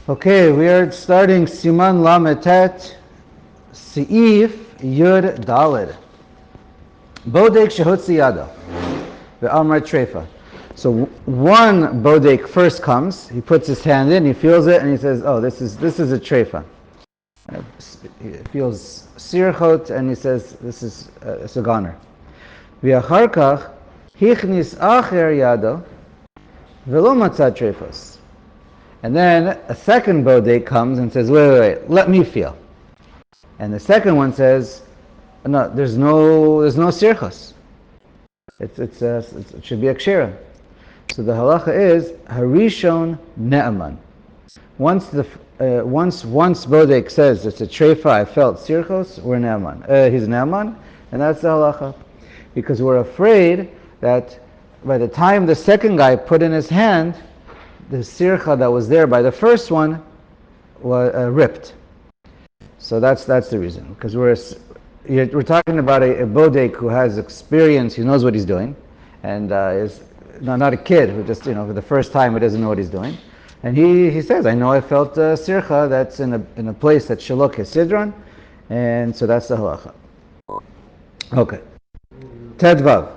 Okay, we are starting Siman Lametet, Seif Yud Daled. Bodek Shehutzi Yado, Ve'amar Treifa. So one Bodek first comes, he puts his hand in, he feels it, and he says, oh, this is a Treifa. He feels Sirchot, and he says, this is a goner. V'achar kach, Hichnis Acher Yado, Ve'lo Matzah Treifos. And then a second bodek comes and says, wait, let me feel. And the second one says, no, there's no sirchas. It should be a kshira. So the halacha is harishon ne'aman. Once bodek says it's a treifa, I felt sirchos, we're ne'aman. He's ne'aman, and that's the halacha, because we're afraid that by the time the second guy put in his hand, the sircha that was there by the first one was ripped. So that's the reason. Because we're talking about a bodek who has experience, he knows what he's doing, and is not a kid who just, for the first time he doesn't know what he's doing. And he says, I know I felt sircha that's in a place that's shalok hesidron, and so that's the halacha. Okay. Tedvav.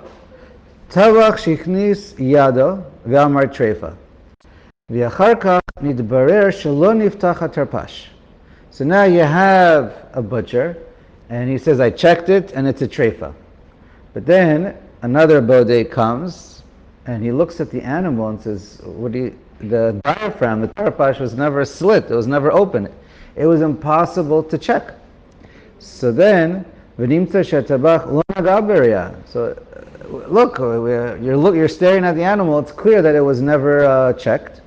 Tavach shichnis yado ve'amar treifa. So now you have a butcher, and he says, I checked it, and it's a treifa. But then another bodek comes, and he looks at the animal and says, the diaphragm, the tarpash was never slit, it was never open. It was impossible to check. So then, so look, you're staring at the animal, it's clear that it was never checked.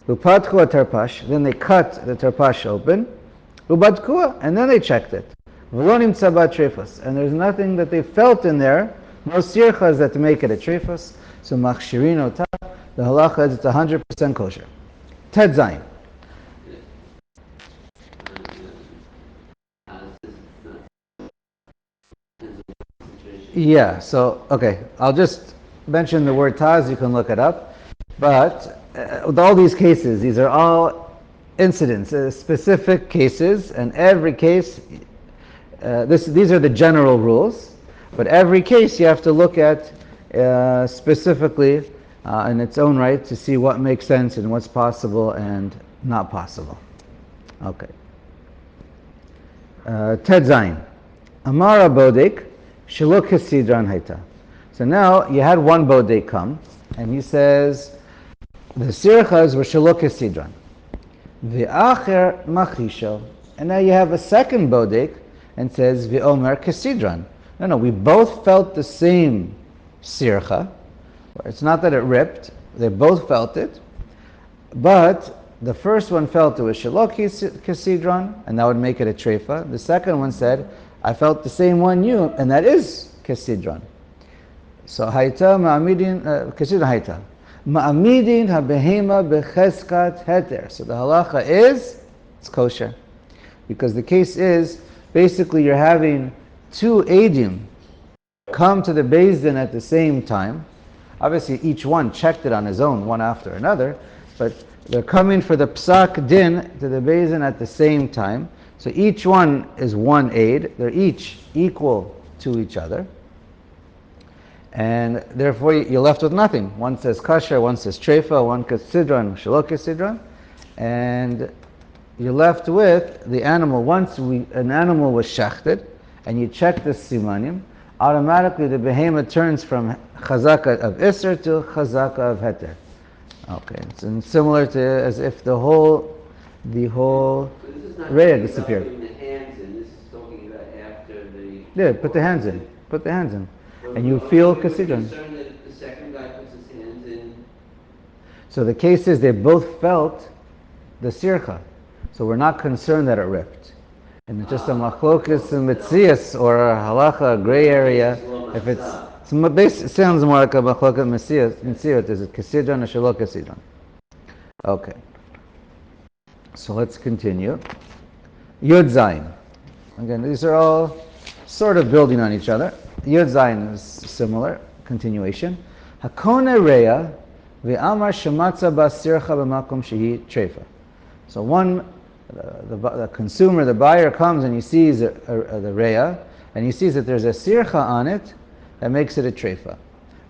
Upatku tarpash, then they cut the tarpash open. Ubadkua, and then they checked it. V'lonim tzabat treifos, and there's nothing that they felt in there, no sirchas that make it a treifos. So machshirin otah, the halacha is it's 100% kosher. Ted Zayin. Yeah, so, okay, I'll just mention the word taz, you can look it up. But with all these cases, these are all incidents, specific cases, and every case, these are the general rules, but every case you have to look at specifically in its own right to see what makes sense and what's possible and not possible. Okay. Ted Zayin. Amara Bodek, Shiluk Hasidran Haita. So now you had one Bodek come, and he says, the Sirchas were Shiluk Hasidran. V'acher Machisho. And now you have a second Bodek, and says, V'omer Kasidran. No, we both felt the same Sircha. It's not that it ripped, they both felt it, but the first one felt it was Shiluk Kasidran, and that would make it a Treifa. The second one said, I felt the same one you, and that is Kasidran. So Haita Ma'amidin, Kasidran Haita. Ma'amidin ha'behema becheskat heter. So the halacha is, it's kosher. Because the case is, basically you're having two edim come to the Beis Din at the same time. Obviously each one checked it on his own, one after another, but they're coming for the psak din to the Beis Din at the same time. So each one is one aid. They're each equal to each other. And therefore you're left with nothing. One says kasher, one says treifa, one says sidran, shalok sidran. And you're left with the animal. Once an animal was shechted, and you check the simanim, automatically the behema turns from chazaka of isser to chazaka of heter. Okay, it's similar to as if the whole reya disappeared. The hands in. This is talking about after the. Yeah, put the hands in. And you feel kasidran. Concerned that the second guy puts his hands in. So the case is they both felt the sircha. So we're not concerned that it ripped. And it's just a machlokas and mitzias or a halacha, a gray area. If it sounds more like a machlokas mitzias, is it kasidran or shalok kasidran? Okay. So let's continue. Yud Zayin. Again, these are all sort of building on each other. Yud Zayin is similar, continuation. Hakone Reya Ve'amar shematza ba sircha b'makom shehi treifa. So one, the consumer, the buyer comes and he sees the reya, and he sees that there's a sircha on it that makes it a treifa.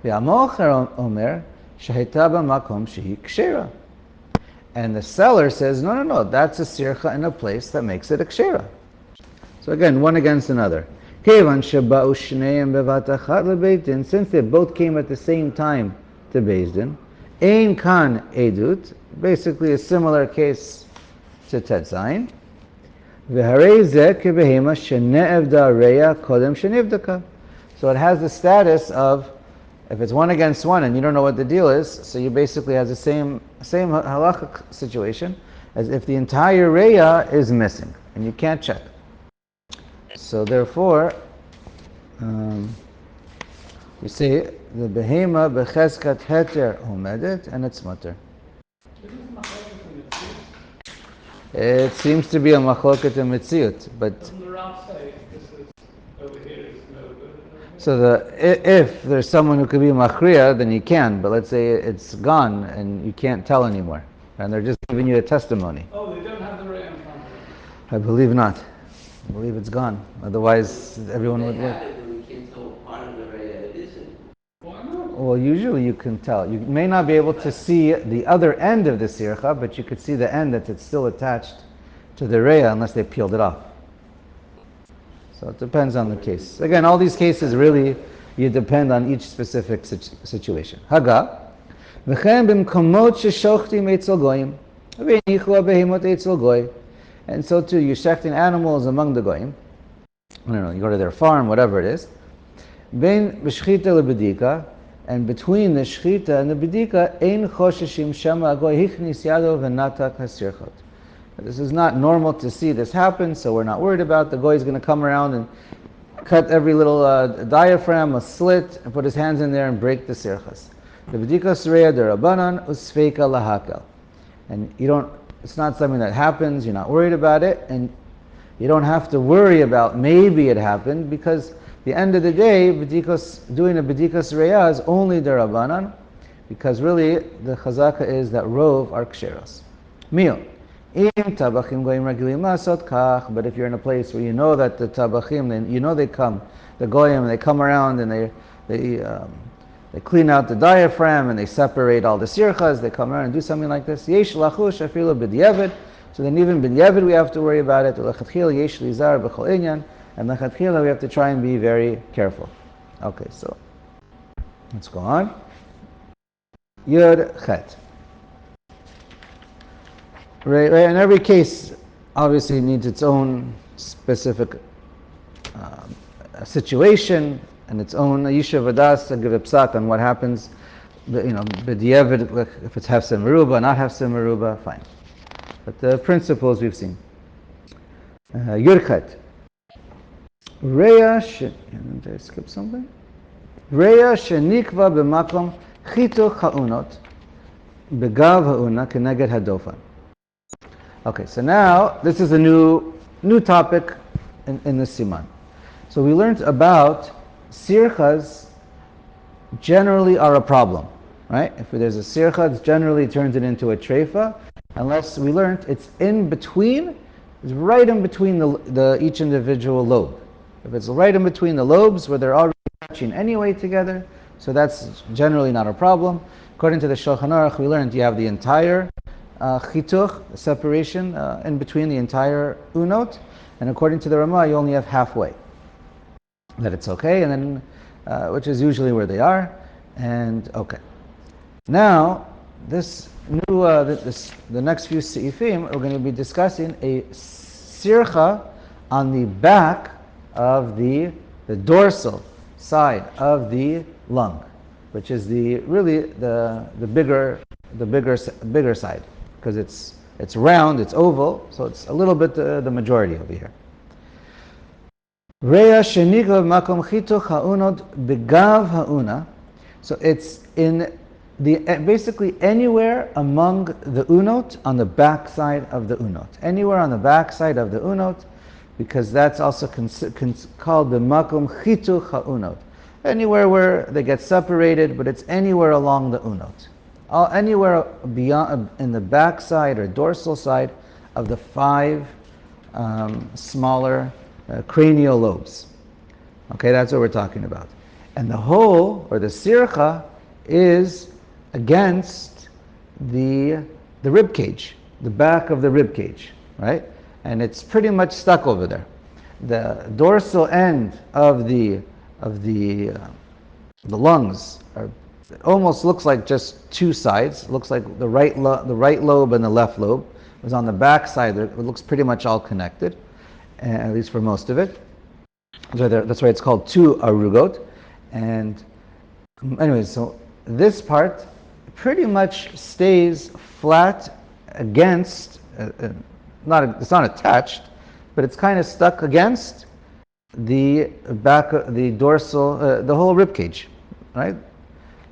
Ve'amocher omer shehita b'makom shehi kshera. And the seller says, no, that's a sircha in a place that makes it a kshera. So again, one against another. Since they both came at the same time to Beis Din, ein kan edut, basically a similar case to Tet Zayin. So it has the status of, if it's one against one and you don't know what the deal is, so you basically have the same halachic situation as if the entire reya is missing and you can't check. So therefore, we say the behema becheskat heter omedet and it's mutter. It seems to be a machloket and mitziut, but doesn't the Rav say this is over here is no good? so if there's someone who could be machriya, then you can. But let's say it's gone and you can't tell anymore, and they're just giving you a testimony. Oh, they don't have the ray in front of them. I believe not. I believe it's gone. Otherwise, everyone would They look. have it, and we can tell part of the reya it isn't. Why not? Well, usually you can tell. You may not be able to see the other end of the sircha, but you could see the end that it's still attached to the reya unless they peeled it off. So it depends on the case. Again, all these cases really, you depend on each specific situation. Haga, v'chen b'mkomot sheshochtim eitzel goyim, v'yenichu abehemot eitzel goy. And so too, you're shechting animals among the goyim. I don't know, you go to their farm, whatever it is. Ben b'shchita lebedika, and between the shchita and the bedika, ein chosheshim shema agoy hichnis yado v'natak hasirchot. This is not normal to see this happen, so we're not worried about. The goy is going to come around and cut every little diaphragm, a slit, and put his hands in there and break the sirchas. The bedika sereya derabanan usfeika lahakel. And it's not something that happens, you're not worried about it, and you don't have to worry about maybe it happened, because the end of the day, doing a bedikas reya is only derabanan, because really the chazaka is that rov are ksheros. Meal. But if you're in a place where you know that the tabachim, they come, the goyim, they come around and they clean out the diaphragm and they separate all the sirchas, they come around and do something like this. Yesh lachush afilu b'diavad. So then even b'diavad we have to worry about it. Lechatchila yesh lizar b'chol inyan. And lechatchila we have to try and be very careful. Okay, so let's go on. Yud chet. Right, and every case obviously needs its own specific situation and its own yishuv adas to give a psak on what happens. B'diavad, if it's hefseh meruba, not hefseh meruba, fine. But the principles we've seen. Yurchet. Reya, did I skip something? Reya shenikva b'makom chituch ha'unot begav ha'una keneged hadofan. Okay, so now this is a new topic in the siman. So we learned about sirchas generally are a problem, right? If there's a sircha, it generally turns it into a treifa, unless we learned it's right in between the each individual lobe. If it's right in between the lobes where they're already touching anyway together, so that's generally not a problem. According to the Shulchan Aruch, we learned you have the entire chituch, separation in between the entire unot, and according to the Ramah, you only have halfway. That it's okay, and then which is usually where they are, and okay. Now, this new the next few seifim, we're going to be discussing a sircha on the back of the dorsal side of the lung, which is the bigger side, because it's round, it's oval, so it's a little bit the majority over here. Reya shenigav makom chituch ha'unot begav ha'una. So it's in basically anywhere among the unot on the back side of the unot. Anywhere on the back side of the unot, because that's also called the makom chituch ha'unot. Anywhere where they get separated, but it's anywhere along the unot. anywhere beyond in the back side or dorsal side of the 5 smaller cranial lobes. Okay, that's what we're talking about. And the hole, or the sircha, is against the rib cage, the back of the rib cage, right? And it's pretty much stuck over there. The dorsal end of the lungs are, it almost looks like just 2 sides. It looks like the right lobe and the left lobe. It was on the back side. It looks pretty much all connected, at least for most of it. That's why it's called 2 arugot. And anyway, so this part pretty much stays flat against, it's not attached, but it's kind of stuck against the back, the dorsal, the whole rib cage, right?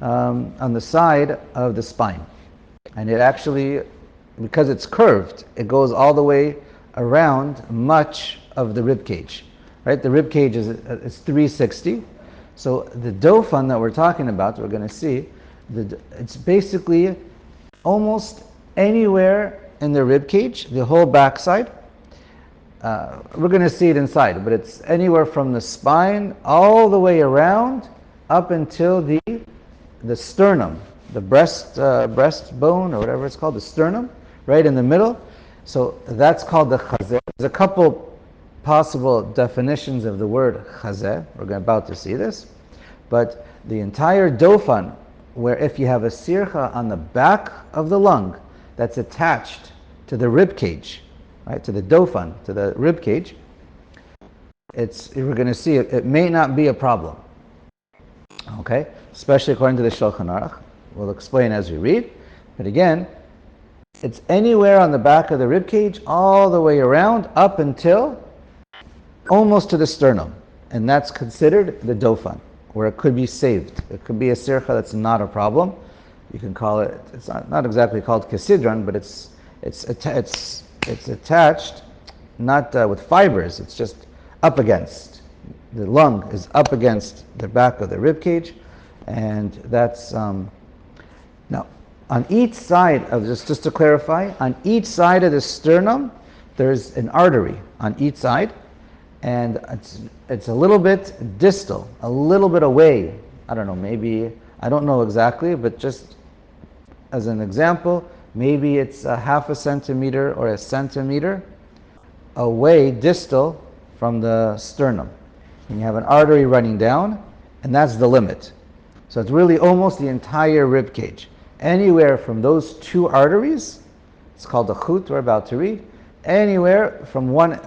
On the side of the spine. And it actually, because it's curved, it goes all the way around much of the rib cage, right? The rib cage is 360. So the dofan that we're talking about, we're going to see, it's basically almost anywhere in the rib cage, the whole backside. We're going to see it inside, but it's anywhere from the spine all the way around up until the sternum, the breastbone, or whatever it's called, the sternum, right in the middle. So that's called the chazeh. There's a couple possible definitions of the word chazeh. We're about to see this. But the entire dofan, where if you have a sircha on the back of the lung that's attached to the rib cage, right, to the dofan, to the rib cage, we're going to see it may not be a problem. Okay? Especially according to the Shulchan Aruch. We'll explain as we read. But again, it's anywhere on the back of the rib cage, all the way around, up until almost to the sternum. And that's considered the dofan, where it could be saved. It could be a sircha that's not a problem. You can call it, it's not exactly called kesidron, but it's attached, not with fibers, it's just up against. The lung is up against the back of the rib cage, and that's, now, on each side of this, just to clarify, on each side of the sternum, there's an artery on each side, and it's a little bit distal, a little bit away. I don't know, maybe, I don't know exactly, but just as an example, maybe it's a 0.5 centimeter or 1 centimeter away distal from the sternum. And you have an artery running down, and that's the limit. So it's really almost the entire rib cage. Anywhere from those 2 arteries, it's called the chut we're about to read, anywhere from one,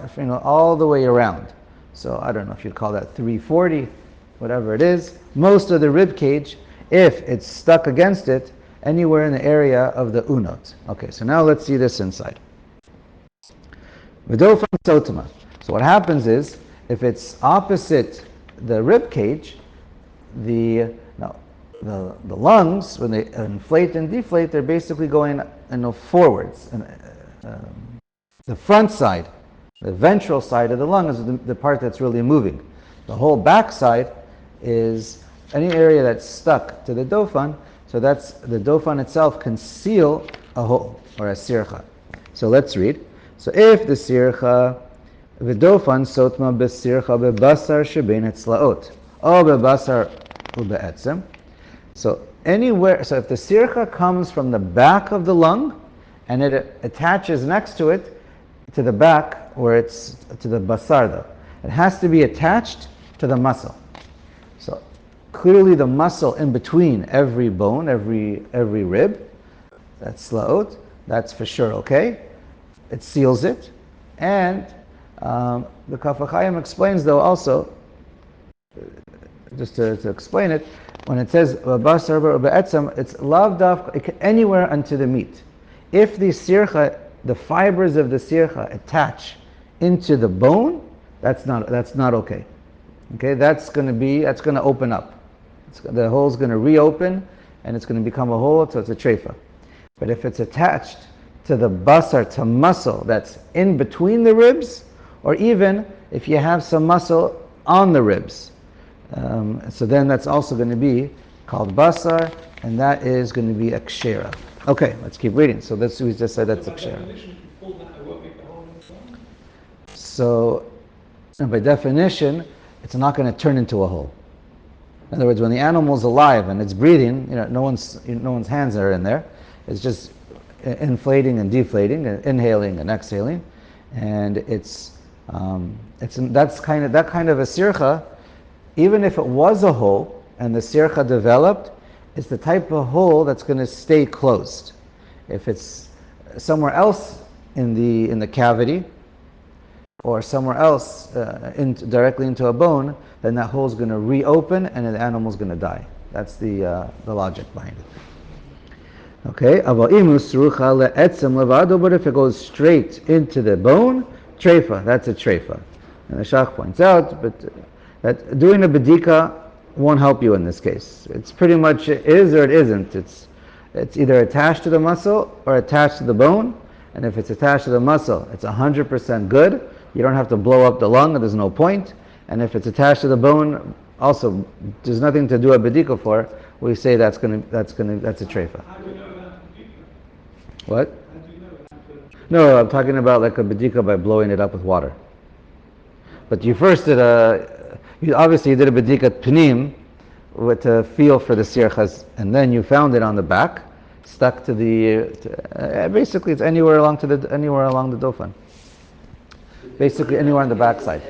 all the way around. So I don't know if you'd call that 340, whatever it is. Most of the rib cage, if it's stuck against it, anywhere in the area of the unot. Okay, so now let's see this inside. V'dofan sotama. So what happens is, if it's opposite the rib cage, the lungs, when they inflate and deflate, they're basically going forwards. And, the front side, the ventral side of the lung is the part that's really moving. The whole back side is any area that's stuck to the dofan, so that's the dofan itself can seal a hole, or a sircha. So let's read. So if the sircha, v'dofan sotma b'sircha b'basar shebein etzlaot, o b'basar u'be'etzem. So anywhere, so if the sircha comes from the back of the lung, and it attaches next to it, to the back, where it's to the basar though, it has to be attached to the muscle. So clearly the muscle in between every bone, every rib, that's slaot, that's for sure okay. It seals it. And the Kaf HaChaim explains though also, just to explain it, when it says basar be'etzem, it's lav daf anywhere unto the meat. If the sircha, the fibers of the sircha attach into the bone, that's not okay. Okay, that's going to open up. The hole's going to reopen, and it's going to become a hole, so it's a treifa. But if it's attached to the basar, to muscle that's in between the ribs, or even if you have some muscle on the ribs, so then that's also going to be called basar, and that is going to be a kshera. Okay, let's keep reading. So that's we just said that's a By kshera. definition, if you pull that, it won't make a hole in the bone. So, and by definition, it's not going to turn into a hole. In other words, when the animal's alive and it's breathing, no one's hands are in there. It's just inflating and deflating, and inhaling and exhaling, and that kind of a sircha. Even if it was a hole and the sircha developed, it's the type of hole that's going to stay closed. If it's somewhere else in the cavity, or somewhere else directly into a bone, then that hole is going to reopen and the animal's going to die. That's the logic behind it. Okay, but if it goes straight into the bone, treifa, that's a treifa. And the Shach points out, but that doing a bedika won't help you in this case. It's pretty much it is or it isn't. It's either attached to the muscle or attached to the bone, and if it's attached to the muscle, it's 100% good. You don't have to blow up the lung, there's no point. And if it's attached to the bone, also, there's nothing to do a bedika for. We say that's a treifa. How do you know that? What? How do you know that? No, I'm talking about like a bedika by blowing it up with water. But you first did obviously you did a bedika pnim with a feel for the sirchas, and then you found it on the back, stuck to basically it's anywhere along the dofan. Basically anywhere on the backside.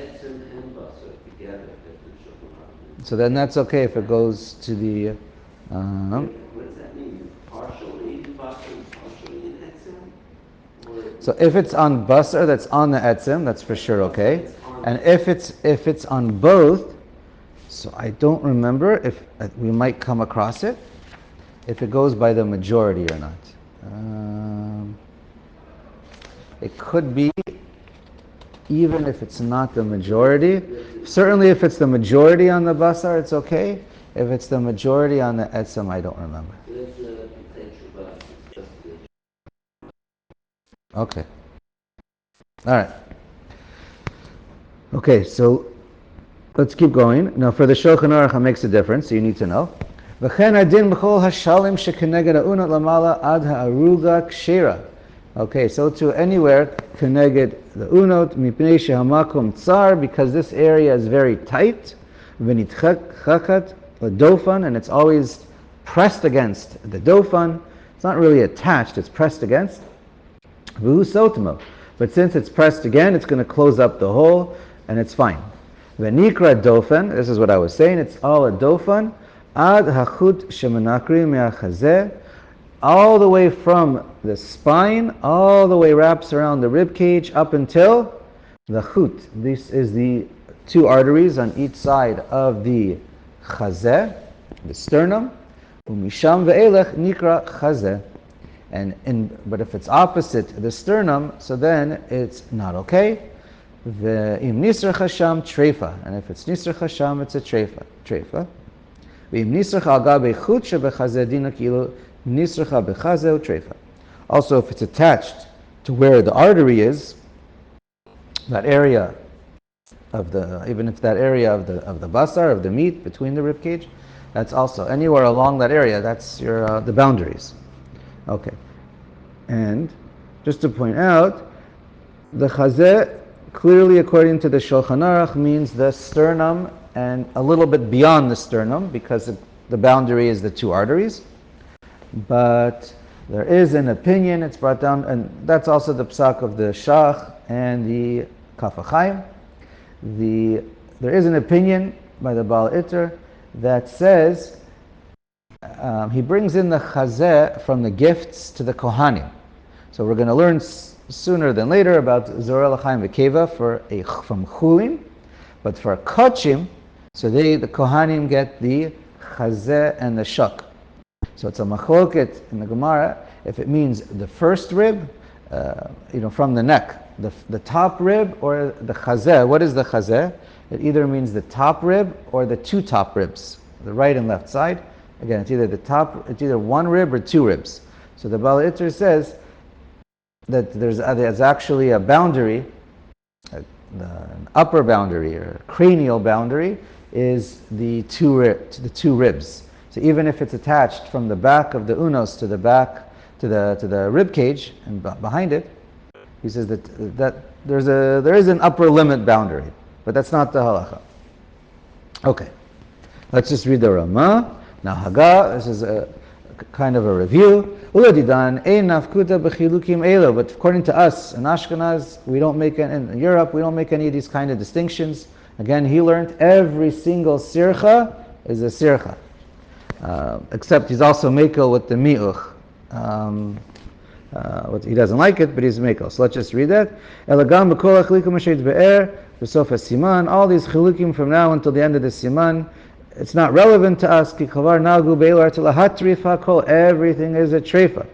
So then that's okay if it goes to the. What does that mean? Partially in basar, partially in etzim? So if it's on basar, that's on the etzim, that's for sure okay. And if it's on both, so I don't remember if we might come across it, if it goes by the majority or not. It could be, even if it's not the majority. Certainly if it's the majority on the basar, it's okay. If it's the majority on the etzim, I don't remember. Okay. All right. Okay, so let's keep going. Now for the Shulchan Aruch, it makes a difference, so you need to know. V'chen adin b'chol hashalim shekeneged ha'unot lamala ad ha'aruga kshera. Okay, so to anywhere keneged the unot mipnei shehamakom tsar, because this area is very tight, v'nitchakat l'dofan, and it's always pressed against the dofan. It's not really attached; it's pressed against. V'hu sotmo, but since it's pressed again, it's going to close up the hole, and it's fine. V'nikra dofan. This is what I was saying. It's all a dofan. Ad hachut shemenakri me'achazeh, all the way from the spine, all the way wraps around the rib cage up until the chut. This is the two arteries on each side of the chazeh, the sternum. Umisham ve'elech nikra chazeh. But if it's opposite the sternum, so then it's not okay. Ve'im nisrach hasham treifa, and if it's nisrach hasham, it's a treifa. Ve'im nisrach al gabe chut shebechazeh dina kilo nisrach bechazeh treifa. Also, if it's attached to where the artery is, that area of the, even if that area of the basar, of the meat between the rib cage, that's also anywhere along that area. That's your the boundaries. Okay, and just to point out, the chazeh clearly, according to the Shulchan Aruch, means the sternum and a little bit beyond the sternum, because the boundary is the two arteries. But there is an opinion, it's brought down, and that's also the psak of the Shach and the Kaf HaChaim. There is an opinion by the Baal Iter that says, he brings in the chazeh from the gifts to the Kohanim. So we're going to learn sooner than later about Zorah L'chaim V'Keva from Chulin, but for Kachim, so the Kohanim get the chazeh and the shak. So it's a machloket in the Gemara if it means the first rib, from the neck, the top rib, or the chazeh. What is the chazeh? It either means the top rib or the two top ribs, the right and left side. Again, it's either one rib or two ribs. So the Baal Iter says that there's actually a boundary, an upper boundary or cranial boundary is the two ribs. So even if it's attached from the back of the unos to the back to the rib cage and behind it, he says that there is an upper limit boundary, but that's not the halacha. Okay, let's just read the Ramah. Now Haga, this is a kind of a review. Uladidan ein nafkuta b'chilukim elo. But according to us in Ashkenaz, we don't make in Europe, we don't make any of these kind of distinctions. Again, he learned every single sircha is a sircha, except he's also mekel with the mi'uch. He doesn't like it, but he's mekel. So let's just read that. Elagam b'kol achlikum ashet be'er v'sof siman. All these chilukim from now until the end of the siman, it's not relevant to us. Ki chavar nagu be'elar telahat trifa kol. Everything is a treifa.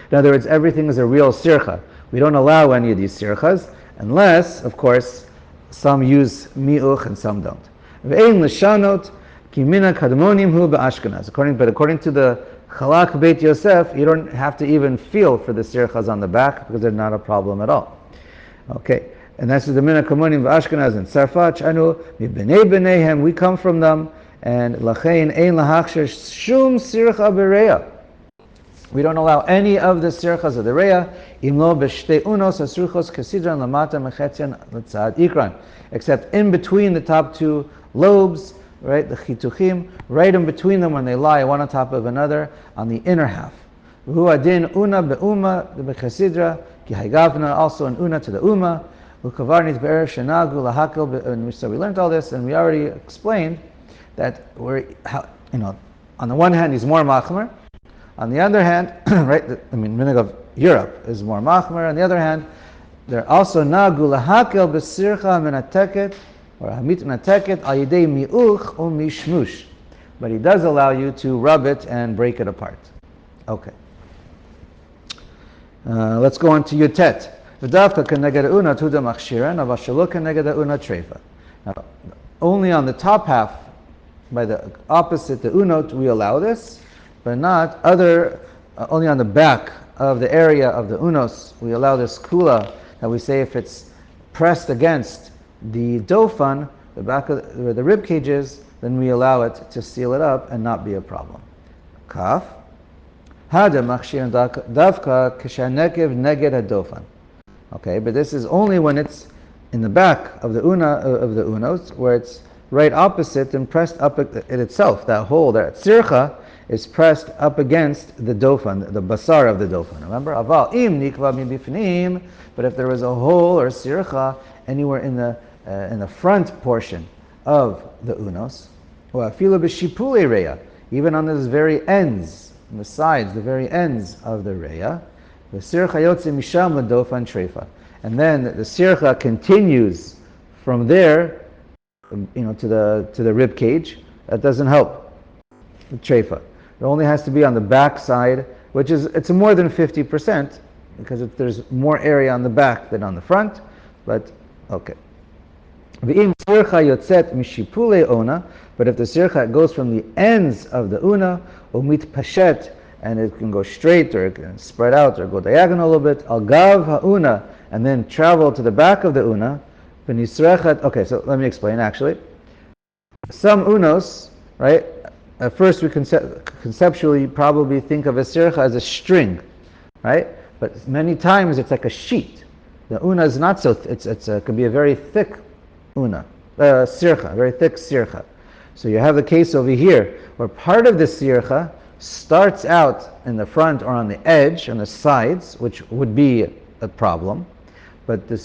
In other words, everything is a real sircha. We don't allow any of these sirchas, unless, of course, some use mi'uch and some don't. Ve'ein l'shanot ki mina kadmonim hu ba'ashkenaz. According to the Chalak Beit Yosef, you don't have to even feel for the sirchas on the back because they're not a problem at all. Okay, and that's the mina kadmonim ba'ashkenaz and Sarfat anu mibnei b'neihem. We come from them, and lachein ein lahachsher shum sircha bereya. We don't allow any of the sirchas of the reya, imlo b'shtei unos asruchos kesidran lamata mechetzian l'tzad ikran, except in between the top two lobes, right, the chituchim, right in between them when they lie one on top of another on the inner half. V'hu adin una be'uma b'chesidra ki haygavna, also an una to the uma, u'kavarnit be'er shenagu lahakel. And so we learned all this, and we already explained that on the one hand he's more machmer. On the other hand, right, minig of Europe is more machmer. On the other hand, they're also nagu lahakel b'sircha minateket or hamit minateket al yidei mi'uch or mishmush. But he does allow you to rub it and break it apart. Okay. Let's go on to Yutet. V'davka keneged una tuda machshiran avashaluk keneged una treifa. Now, only on the top half, by the opposite, the unot, we allow this, but not only on the back of the area of the unos, we allow this kula, that we say if it's pressed against the dofan, the back of where the rib cage is, then we allow it to seal it up and not be a problem. Kaf. Hada machshir davka kishanekev neged hadofan. Okay, but this is only when it's in the back of the unos, where it's right opposite and pressed up it itself. That hole there, sircha, is pressed up against the dofan, the basar of the dofan. Remember, aval im nikva mibifnim. But if there was a hole or sircha anywhere in the front portion of the unos, or afilu b'shipulei reya, even on those very ends, on the sides, the very ends of the reya, the sircha yotze misham ledofan treifa, and then the sircha continues from there, to the rib cage. That doesn't help the treifa. It only has to be on the back side, which is, it's more than 50%, because there's more area on the back than on the front, but okay. V'im sircha yotzet mishipulei ona, but if the sircha goes from the ends of the una, umit pashet, and it can go straight, or it can spread out, or go diagonal a little bit, al gav ha'una, and then travel to the back of the una, v'nisrechet. Okay, so let me explain actually. Some unos, right, at first we conceptually probably think of a sircha as a string, right? But many times it's like a sheet. The una is not so, it can be a very thick una, sircha, very thick sircha. So you have the case over here, where part of the sircha starts out in the front or on the edge, on the sides, which would be a problem. But the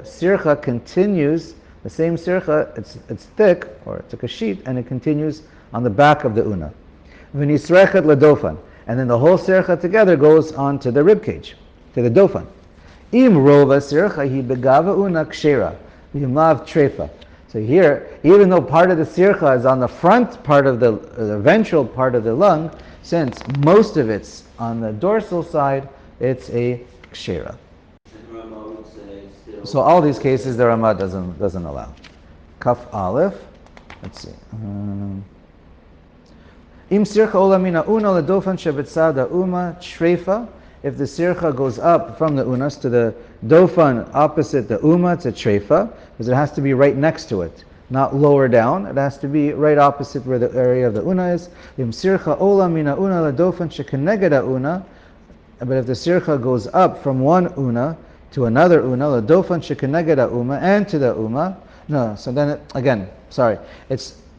sircha continues, the same sircha, it's thick, or it's like a sheet, and it continues on the back of the una. V'nisrechet ledofan. And then the whole sircha together goes on to the rib cage, to the dofan. Im rova sircha hi begava una kshera, v'imlav treifa. So here, even though part of the sircha is on the front part of the ventral part of the lung, since most of it's on the dorsal side, it's a kshera. So all these cases the Ramah doesn't allow. Kaf Aleph. Let's see. Im sircha olamina una ledofan shebetzad uma treifa. If the sircha goes up from the unas to the dofan opposite the uma, it's a treifa, because it has to be right next to it. not lower down. It has to be right opposite where the area of the una is. Im sircha ola mina una ladofan shekeneged una. But if the sircha goes up from one una to another una, ladofan shekeneged uma, and to the uma, no. So then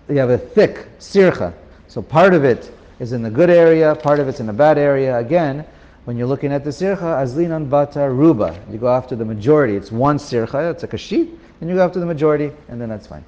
you have a thick sircha. So part of it is in the good area, part of it's in the bad area. Again, when you're looking at the sircha, azlinan bata ruba. You go after the majority. It's one sircha, it's like a sheet, and you go after the majority, and then that's fine.